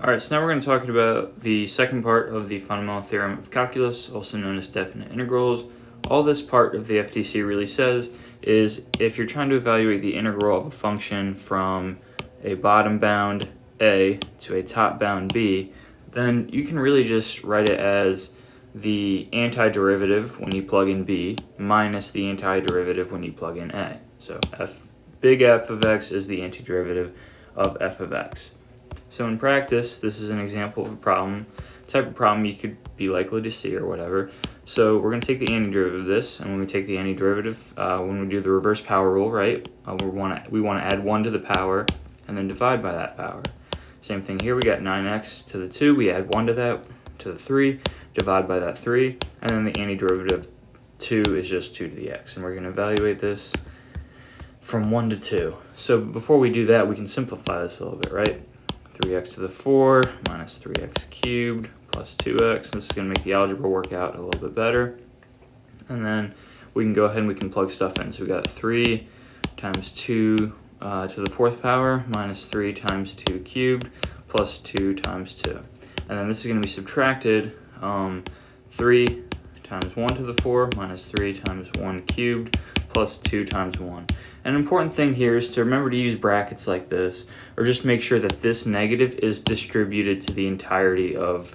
Alright, so now we're going to talk about the second part of the fundamental theorem of calculus, also known as definite integrals. All this part of the FTC really says is if you're trying to evaluate the integral of a function from a bottom bound a to a top bound b, then you can really just write it as the antiderivative when you plug in b minus the antiderivative when you plug in a. So big F of x is the antiderivative of f of x. So in practice, this is an example of a type of problem you could be likely to see or whatever. So we're going to take the antiderivative of this, and when we take the antiderivative, when we do the reverse power rule, right, we want to add 1 to the power and then divide by that power. Same thing here, we got 9x to the 2, we add 1 to that, to the 3, divide by that 3, and then the antiderivative of 2 is just 2 to the x. And we're going to evaluate this from 1 to 2. So before we do that, we can simplify this a little bit, right? 3x to the 4 minus 3x cubed plus 2x. This is going to make the algebra work out a little bit better. And then we can go ahead and we can plug stuff in. So we got 3 times 2 to the 4th power minus 3 times 2 cubed plus 2 times 2. And then this is going to be subtracted 3 times 1 to the 4 minus 3 times 1 cubed plus 2 times 1. An important thing here is to remember to use brackets like this, or just make sure that this negative is distributed to the entirety of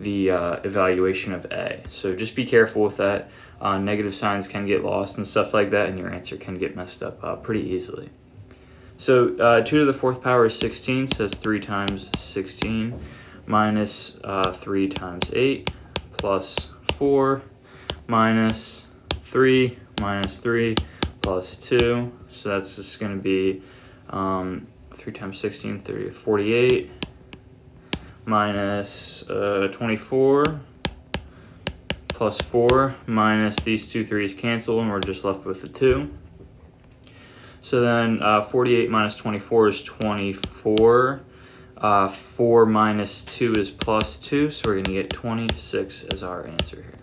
the evaluation of a. So just be careful with that. Negative signs can get lost and stuff like that, and your answer can get messed up pretty easily. So 2 to the 4th power is 16, so that's 3 times 16 minus 3 times 8 plus 4 minus 3 minus 3 plus 2. So that's just going to be 3 times 16, 30, 48 minus 24 plus 4 minus these two 3's cancel, and we're just left with the 2. So then 48 minus 24 is 24. 4 minus 2 is plus 2, so we're going to get 26 as our answer here.